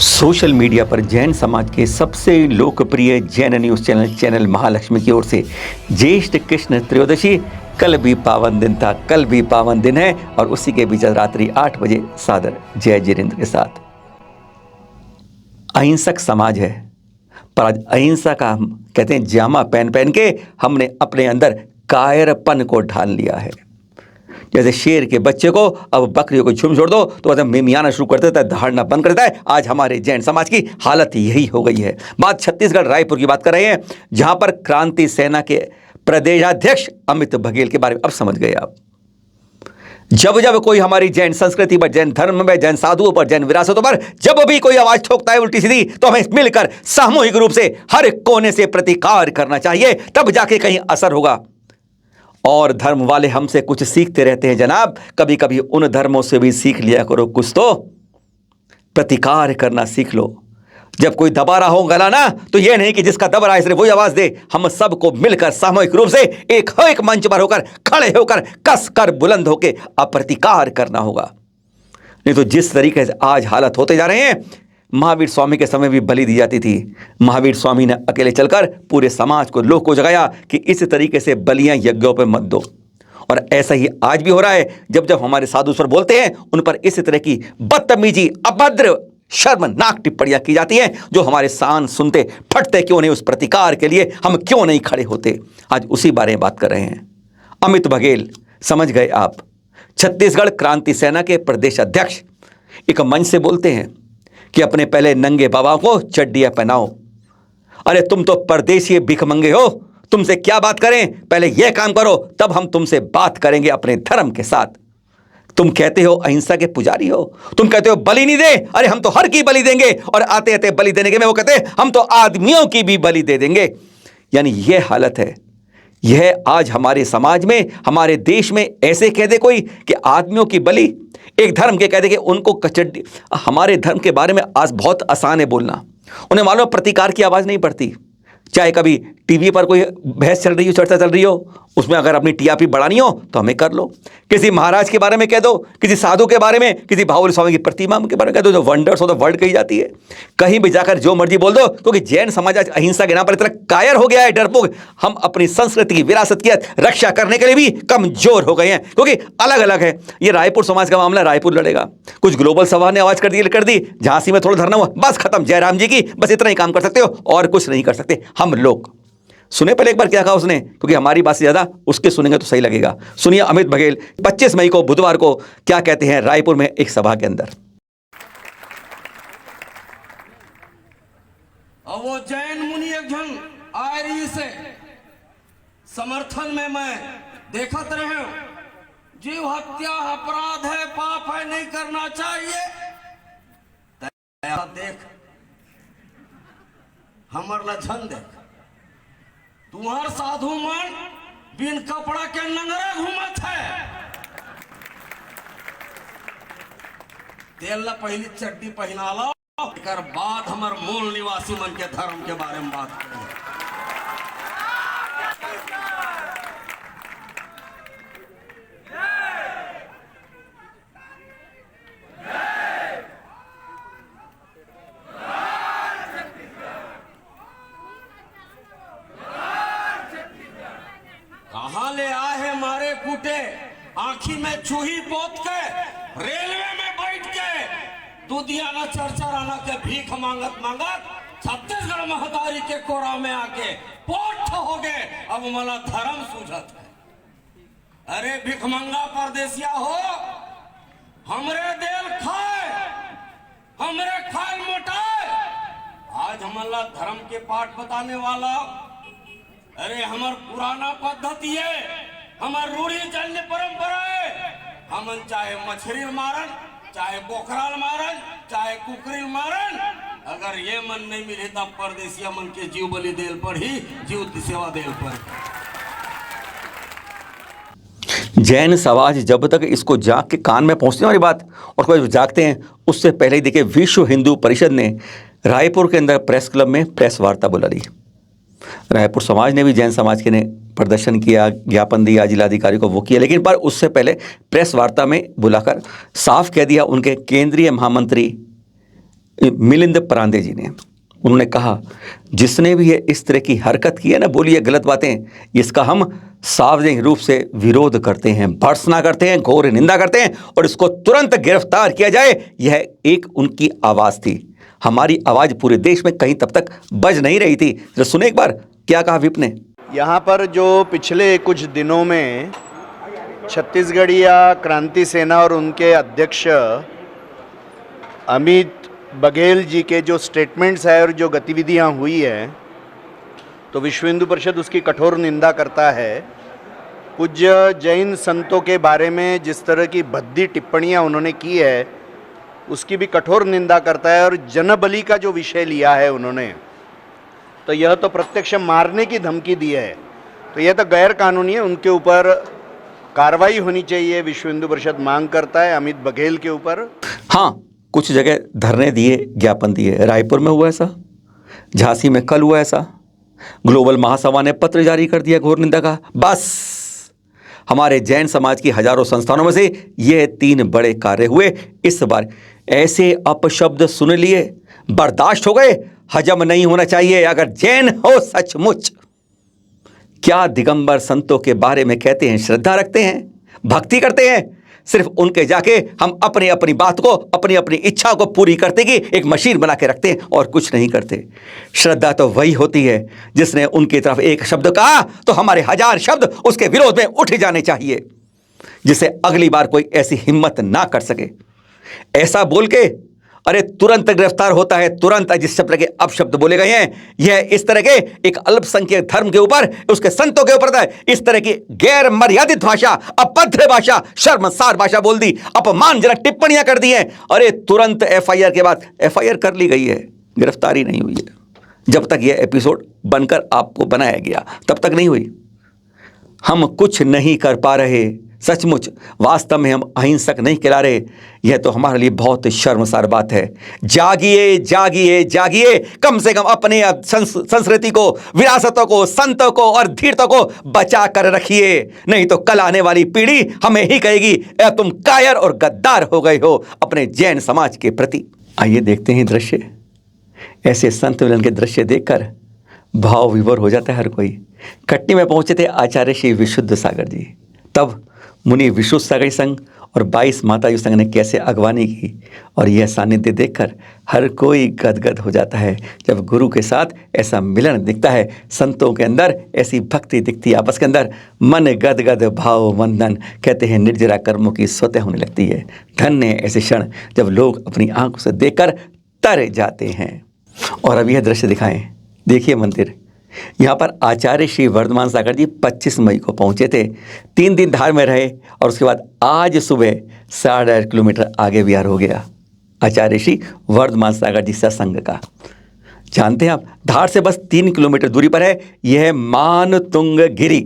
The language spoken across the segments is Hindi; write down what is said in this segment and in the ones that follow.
सोशल मीडिया पर जैन समाज के सबसे लोकप्रिय जैन न्यूज़ चैनल महालक्ष्मी की ओर से ज्येष्ठ कृष्ण त्रयोदशी कल भी पावन दिन था, कल भी पावन दिन है और उसी के बीच रात्रि 8 बजे सादर जय जिनेंद्र के साथ। अहिंसक समाज है, पर आज अहिंसा का हम कहते हैं जामा पहन पहन के हमने अपने अंदर कायरपन को ढाल लिया है। जैसे शेर के बच्चे को अब बकरियों को झुम छोड़ दो तो मतलब मिमियाना शुरू कर देता है, दहाड़ना बंद करता है। आज हमारे जैन समाज की हालत यही हो गई है। बात छत्तीसगढ़ रायपुर की बात कर रहे हैं, जहां पर क्रांति सेना के प्रदेशाध्यक्ष अमित बघेल के बारे में अब समझ गए आप। जब जब कोई हमारी जैन संस्कृति पर, जैन धर्म में, जैन साधुओं पर, जैन विरासतों पर जब भी कोई आवाज ठोकता है उल्टी सीधी, तो हमें मिलकर सामूहिक रूप से हर कोने से प्रतिकार करना चाहिए, तब जाके कहीं असर होगा। और धर्म वाले हमसे कुछ सीखते रहते हैं जनाब, कभी कभी उन धर्मों से भी सीख लिया करो, कुछ तो प्रतिकार करना सीख लो। जब कोई दबा रहा हो गला ना, तो यह नहीं कि जिसका दब रहा है सिर्फ वही आवाज दे। हम सबको मिलकर सामूहिक रूप से एक मंच पर होकर, खड़े होकर, कस कर बुलंद होकर अप्रतिकार करना होगा। नहीं तो जिस तरीके से आज हालत होते जा रहे हैं, महावीर स्वामी के समय भी बलि दी जाती थी। महावीर स्वामी ने अकेले चलकर पूरे समाज को, लोग को जगाया कि इस तरीके से बलियां यज्ञों पर मत दो। और ऐसा ही आज भी हो रहा है। जब जब हमारे साधु स्वर बोलते हैं, उन पर इस तरह की बदतमीजी, अभद्र, शर्मनाक टिप्पणियां की जाती हैं, जो हमारे कान सुनते फटते क्यों नहीं। उस प्रतिकार के लिए हम क्यों नहीं खड़े होते। आज उसी बारे में बात कर रहे हैं। अमित बघेल, समझ गए आप, छत्तीसगढ़ क्रांति सेना के प्रदेश अध्यक्ष एक मंच से बोलते हैं कि अपने पहले नंगे बाबा को चड्डियां पहनाओ। अरे तुम तो परदेशी भिखमंगे हो, तुमसे क्या बात करें, पहले यह काम करो, तब हम तुमसे बात करेंगे अपने धर्म के साथ। तुम कहते हो अहिंसा के पुजारी हो, तुम कहते हो बलि नहीं दे, अरे हम तो हर की बलि देंगे। और आते आते बलि देने के में वो कहते हैं हम तो आदमियों की भी बलि दे देंगे। यानी यह हालत है। यह आज हमारे समाज में, हमारे देश में ऐसे कह दे कोई कि आदमियों की बलि, एक धर्म के कह दे कि उनको कचड्डी। हमारे धर्म के बारे में आज बहुत आसान है बोलना। उन्हें मालूम प्रतिकार की आवाज़ नहीं पड़ती। चाहे कभी टीवी पर कोई बहस चल रही हो, चर्चा चल रही हो, उसमें अगर अपनी टीआरपी बढ़ानी हो तो हमें कर लो। किसी महाराज के बारे में कह दो, किसी साधु के बारे में, किसी बाहुबली स्वामी की प्रतिमा के बारे में कह दो, जो वंडर्स ऑफ द वर्ल्ड कही जाती है। कहीं भी जाकर जो मर्जी बोल दो, क्योंकि जैन समाज आज अहिंसा के नाम पर इतना कायर हो गया है, डरपोक। हम अपनी संस्कृति की, विरासत की रक्षा करने के लिए भी कमजोर हो गए हैं, क्योंकि अलग अलग है। ये रायपुर समाज का मामला, रायपुर लड़ेगा। कुछ ग्लोबल सभा ने आवाज कर दी, झांसी में थोड़ा धरना हुआ, बस खत्म, जयराम जी की, बस इतना ही काम कर सकते हो और कुछ नहीं कर सकते। हम लोग सुने पहले एक बार क्या कहा उसने, क्योंकि हमारी बात से ज्यादा उसके सुनेंगे तो सही लगेगा। सुनिए अमित बघेल 25 मई को बुधवार को क्या कहते हैं रायपुर में एक सभा के अंदर। और वो जैन मुनि एक जन आए रही से समर्थन में मैं देखत रहे, जीव हत्या अपराध है, पाप है, नहीं करना चाहिए। देख हमर लक्षण देख, तुम्हार साधु मन बिन कपड़ा के नंगरे घूमत है। तेल ला पहली चड्डी पहना लो, एकर बाद हमार मूल निवासी मन के धर्म के बारे में बात करें। कहाँ ले आए है मारे कूटे, आंखी में चूही पोत के, रेलवे में बैठ के, दूधियाना चरचराना के भीख मांगत मांगत छत्तीसगढ़ महतारी के कोरा में आके पोठ हो गए। अब मला धर्म सूझत है। अरे भिखमंगा परदेसिया हो, हमरे देल खाए, हमरे खाए मोटाए। आज हमारा धर्म के पाठ बताने वाला, अरे हमार पुराना पद्धति है, हमार रूढ़ी चलने परंपरा है। हमन चाहे मछली मारन, चाहे बोखराल मारन, चाहे कुकरी मारन, अगर ये मन नहीं मिले तब परदेसिया मन के जीव बलि देल पर ही, जीव की सेवा देल पर। जैन समाज जब तक इसको जाग के कान में पहुंचने वाली बात, और कोई जागते हैं, उससे पहले ही देखिए विश्व हिंदू परिषद ने रायपुर के अंदर प्रेस क्लब में प्रेस वार्ता बुला ली। रायपुर समाज ने भी जैन समाज के ने प्रदर्शन किया, ज्ञापन दिया जिलाधिकारी को, वो किया। लेकिन पर उससे पहले प्रेस वार्ता में बुलाकर साफ कह दिया उनके केंद्रीय महामंत्री मिलिंद परांदे जी ने। उन्होंने कहा जिसने भी ये इस तरह की हरकत की है ना, बोली है गलत बातें, इसका हम सार्वजनिक रूप से विरोध करते हैं, भर्त्सना करते हैं, घोर निंदा करते हैं और इसको तुरंत गिरफ्तार किया जाए। यह एक उनकी आवाज़ थी। हमारी आवाज़ पूरे देश में कहीं तब तक बज नहीं रही थी। तो सुने एक बार क्या कहा विप ने। यहाँ पर जो पिछले कुछ दिनों में छत्तीसगढ़िया क्रांति सेना और उनके अध्यक्ष अमित बघेल जी के जो स्टेटमेंट्स है और जो गतिविधियाँ हुई है, तो विश्व हिंदू परिषद उसकी कठोर निंदा करता है। पूज्य जैन संतों के बारे में जिस तरह की भद्दी टिप्पणियाँ उन्होंने की है, उसकी भी कठोर निंदा करता है। और जनबली का जो विषय लिया है उन्होंने, तो यह तो प्रत्यक्ष मारने की धमकी दी है, तो यह तो गैर कानूनी है। उनके ऊपर कार्रवाई होनी चाहिए, विश्व हिंदू परिषद मांग करता है अमित बघेल के ऊपर। हाँ, कुछ जगह धरने दिए, ज्ञापन दिए। रायपुर में हुआ ऐसा, झांसी में कल हुआ ऐसा, ग्लोबल महासभा ने पत्र जारी कर दिया घोर निंदा का। बस हमारे जैन समाज की हजारों संस्थानों में से ये 3 बड़े कार्य हुए। इस बार ऐसे अपशब्द सुन लिए, बर्दाश्त हो गए, हजम नहीं होना चाहिए। अगर जैन हो सचमुच, क्या दिगंबर संतों के बारे में कहते हैं, श्रद्धा रखते हैं, भक्ति करते हैं, सिर्फ उनके जाके हम अपनी अपनी बात को, अपनी अपनी इच्छा को पूरी करते की एक मशीन बना के रखते हैं और कुछ नहीं करते। श्रद्धा तो वही होती है जिसने उनकी तरफ एक शब्द कहा तो हमारे 1000 शब्द उसके विरोध में उठ जाने चाहिए, जिसे अगली बार कोई ऐसी हिम्मत ना कर सके। ऐसा बोल के अरे तुरंत गिरफ्तार होता है, तुरंत जिस शब्द के अपशब्द बोले गए हैं। यह इस तरह के एक अल्पसंख्यक धर्म के ऊपर, उसके संतों के ऊपर इस तरह की गैर मर्यादित भाषा, अभद्र भाषा, शर्मसार भाषा बोल दी, अपमानजनक टिप्पणियां कर दी हैं। अरे तुरंत एफआईआर के बाद, एफआईआर कर ली गई है, गिरफ्तारी नहीं हुई है। जब तक यह एपिसोड बनकर आपको बनाया गया तब तक नहीं हुई। हम कुछ नहीं कर पा रहे, सचमुच वास्तव में हम अहिंसक नहीं कहला रहे। यह तो हमारे लिए बहुत शर्मसार बात है। जागिए जागिए जागिए, कम से कम अपने संस्कृति को, विरासतों को, संतों को और धीरतों को बचा कर रखिए, नहीं तो कल आने वाली पीढ़ी हमें ही कहेगी तुम कायर और गद्दार हो गए हो अपने जैन समाज के प्रति। आइए देखते हैं दृश्य। ऐसे संत मिलन के दृश्य देखकर भाव विभोर हो जाता है हर कोई। कटनी में पहुंचे थे आचार्य श्री विशुद्ध सागर जी। तब मुनि विशुद्ध सागर संघ और 22 माताजी संघ ने कैसे अगवानी की, और यह सानिध्य देखकर हर कोई गदगद हो जाता है। जब गुरु के साथ ऐसा मिलन दिखता है, संतों के अंदर ऐसी भक्ति दिखती है, आपस के अंदर मन गदगद भाव वंदन, कहते हैं निर्जरा कर्मों की स्वतः होने लगती है। धन्य है ऐसे क्षण जब लोग अपनी आंखों से देखकर तर जाते हैं। और अब यह दृश्य दिखाएं, देखिए मंदिर। यहाँ पर आचार्य श्री वर्धमान सागर जी 25 मई को पहुँचे थे, 3 दिन धार में रहे और उसके बाद आज सुबह 8.5 किलोमीटर आगे विहार हो गया आचार्य श्री वर्धमान सागर जी सत्संग का। जानते हैं आप, धार से बस 3 किलोमीटर दूरी पर है यह मानतुंग गिरी।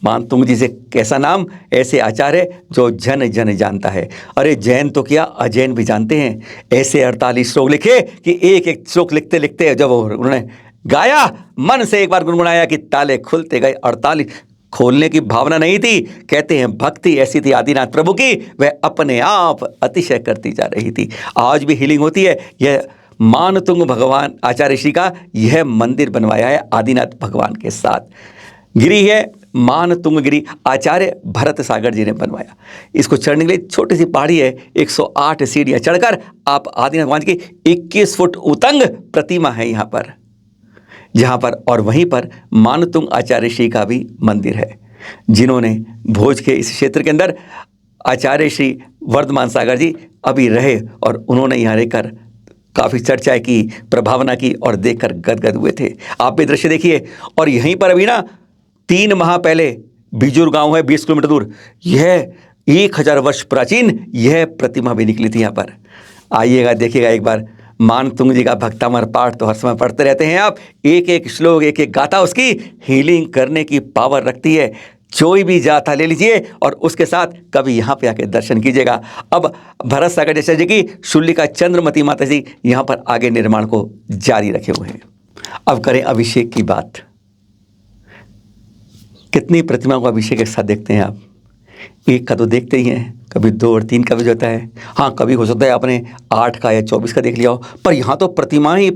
मानतुंग जी से कैसा नाम, ऐसे आचार्य जो जन जन जानता है। अरे जैन तो क्या, अजैन भी जानते हैं। ऐसे 48 श्लोक लिखे कि एक एक श्लोक लिखते लिखते जब उन्होंने गाया, मन से एक बार गुनगुनाया कि ताले खुलते गए। 48 खोलने की भावना नहीं थी, कहते हैं भक्ति ऐसी थी आदिनाथ प्रभु की, वह अपने आप अतिशय करती जा रही थी। आज भी हीलिंग होती है। यह मानतुंग भगवान आचार्य श्री का यह मंदिर बनवाया है आदिनाथ भगवान के साथ। गिरी है मानतुंग गिरी, आचार्य भरत सागर जी ने बनवाया। इसको चढ़ने के लिए छोटी सी पहाड़ी है, 108 सीढ़ियाँ चढ़कर आप आदिनाथ भगवान की 21 फुट उतंग प्रतिमा है यहाँ पर, जहाँ पर, और वहीं पर मानतुंग आचार्य श्री का भी मंदिर है, जिन्होंने भोज के इस क्षेत्र के अंदर आचार्य श्री वर्धमान सागर जी अभी रहे और उन्होंने यहाँ रहकर काफ़ी चर्चा की, प्रभावना की और देखकर गदगद हुए थे। आप भी दृश्य देखिए। और यहीं पर अभी ना 3 माह पहले बिजुर गांव है 20 किलोमीटर दूर, यह 1000 वर्ष प्राचीन यह प्रतिमा भी निकली थी यहाँ पर। आइएगा देखिएगा एक बार। मानतुंग जी का भक्तामर पाठ तो हर समय पढ़ते रहते हैं आप, एक एक श्लोक, एक एक गाथा उसकी हीलिंग करने की पावर रखती है। कोई भी जाता ले लीजिए और उसके साथ कभी यहाँ पे आके दर्शन कीजिएगा। अब भरत सागर जैसे जी की शुल्लिका चंद्रमती माता जी यहाँ पर आगे निर्माण को जारी रखे हुए हैं। अब करें अभिषेक की बात। कितनी प्रतिमा को अभिषेक एक साथ देखते हैं आप, एक का तो देखते ही हैं, कभी 2 और 3 का भी होता है। हाँ, कभी हो सकता है आपने 8 का या 24 का देख लिया हो, पर यहाँ तो प्रतिमाएं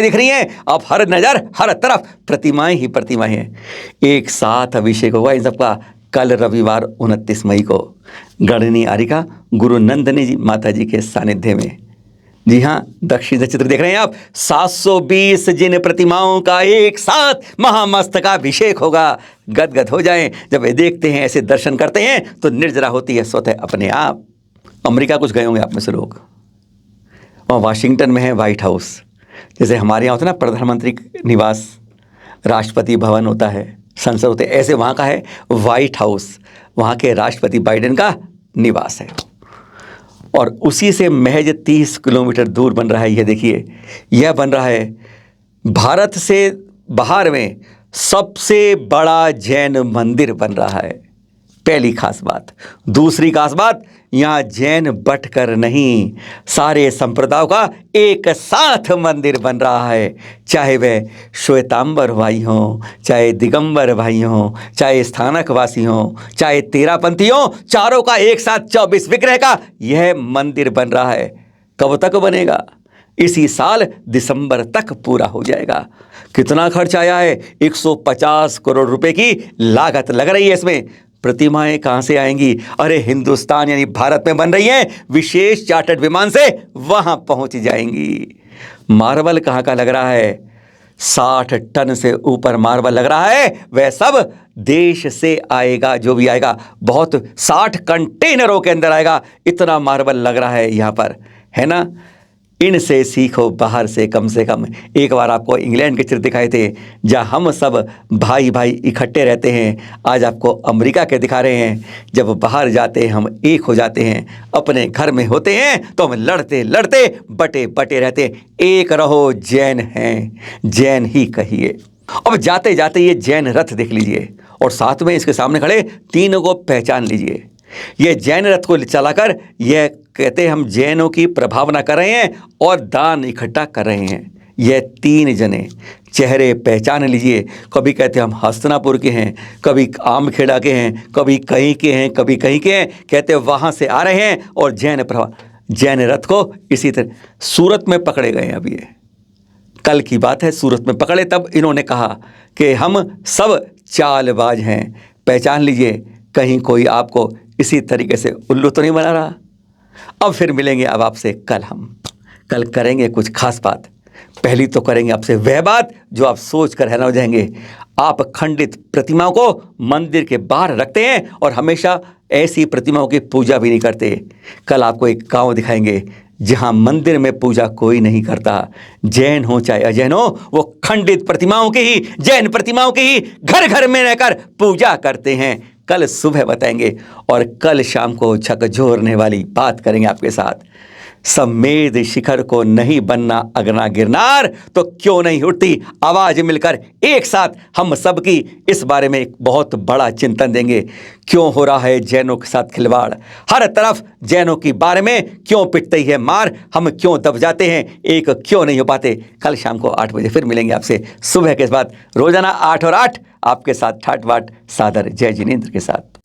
दिख रही हैं। अब हर नज़र हर तरफ प्रतिमाएं हैं। एक साथ अभिषेक होगा इन सबका कल रविवार 29 मई को गढ़नी आरिका गुरु नंदनी जी माता जी के सानिध्य में। जी हाँ, दक्षिण से चित्र देख रहे हैं आप। 720 जिन प्रतिमाओं का एक साथ महामस्तकाभिषेक होगा। गदगद हो जाएं जब ये देखते हैं, ऐसे दर्शन करते हैं तो निर्जरा होती है स्वतः अपने आप। अमेरिका कुछ गए होंगे आप में से लोग, वहाँ वाशिंगटन में है व्हाइट हाउस। जैसे हमारे यहाँ होता है ना प्रधानमंत्री निवास, राष्ट्रपति भवन होता है, संसद होते हैं, ऐसे वहाँ का है व्हाइट हाउस। वहाँ के राष्ट्रपति बाइडेन का निवास है और उसी से महज 30 किलोमीटर दूर बन रहा है। यह देखिए, यह बन रहा है भारत से बाहर में सबसे बड़ा जैन मंदिर बन रहा है। पहली खास बात। दूसरी खास बात, यहाँ जैन बटकर नहीं, सारे संप्रदायों का एक साथ मंदिर बन रहा है। चाहे वह श्वेतांबर भाई हों, चाहे दिगंबर भाई हों, चाहे स्थानकवासी हों, चाहे तेरापंथी हों, चारों का एक साथ 24 विग्रह का यह मंदिर बन रहा है। कब तक बनेगा? इसी साल दिसंबर तक पूरा हो जाएगा। कितना खर्च आया है? 150 करोड़ रुपए की लागत लग रही है इसमें। प्रतिमाएं कहाँ से आएंगी? अरे हिंदुस्तान यानी भारत में बन रही हैं, विशेष चार्टर्ड विमान से वहां पहुंच जाएंगी। मार्बल कहाँ का लग रहा है? 60 टन से ऊपर मार्बल लग रहा है। वह सब देश से आएगा, जो भी आएगा बहुत 60 कंटेनरों के अंदर आएगा। इतना मार्बल लग रहा है यहाँ पर, है ना। इनसे सीखो बाहर से कम। एक बार आपको इंग्लैंड के चित्र दिखाए थे जहाँ हम सब भाई भाई इकट्ठे रहते हैं। आज आपको अमेरिका के दिखा रहे हैं। जब बाहर जाते हैं हम एक हो जाते हैं, अपने घर में होते हैं तो हम लड़ते लड़ते बटे बटे रहते हैं। एक रहो, जैन हैं, जैन ही कहिए। अब जाते जाते ये जैन रथ देख लीजिए और साथ में इसके सामने खड़े तीनों को पहचान लीजिए। ये जैन रथ को चलाकर यह कहते हैं हम जैनों की प्रभावना कर रहे हैं और दान इकट्ठा कर रहे हैं। यह 3 जने चेहरे पहचान लीजिए। कभी कहते हैं हम हस्तिनापुर के हैं, कभी आमखेड़ा के हैं, कभी कहीं के हैं, कभी कहीं के हैं। कहते हैं वहाँ से आ रहे हैं और जैन रथ को इसी तरह सूरत में पकड़े गए हैं। अभी ये कल की बात है, सूरत में पकड़े तब इन्होंने कहा कि हम सब चालबाज हैं। पहचान लीजिए, कहीं कोई आपको इसी तरीके से उल्लू तो नहीं बना रहा। अब फिर मिलेंगे अब आपसे कल करेंगे कुछ खास बात। पहली तो करेंगे आपसे वह बात जो आप सोच कर हैरान हो जाएंगे। आप खंडित प्रतिमाओं को मंदिर के बाहर रखते हैं और हमेशा ऐसी प्रतिमाओं की पूजा भी नहीं करते। कल आपको एक गांव दिखाएंगे जहां मंदिर में पूजा कोई नहीं करता। जैन हो चाहे अजैन हो, वो खंडित प्रतिमाओं की ही, जैन प्रतिमाओं की ही घर घर में रहकर पूजा करते हैं। कल सुबह बताएंगे और कल शाम को झकझोरने वाली बात करेंगे आपके साथ। सम्मेद शिखर को नहीं बनना अगना गिरनार, तो क्यों नहीं उठती आवाज मिलकर एक साथ हम सब की इस बारे में एक बहुत बड़ा चिंतन देंगे। क्यों हो रहा है जैनों के साथ खिलवाड़? हर तरफ जैनों के बारे में क्यों पिटती है मार? हम क्यों दब जाते हैं? एक क्यों नहीं हो पाते? कल शाम को 8 बजे फिर मिलेंगे आपसे सुबह के बाद। रोजाना 8 और 8 आपके साथ ठाट बाट सादर जय जिनेंद्र के साथ।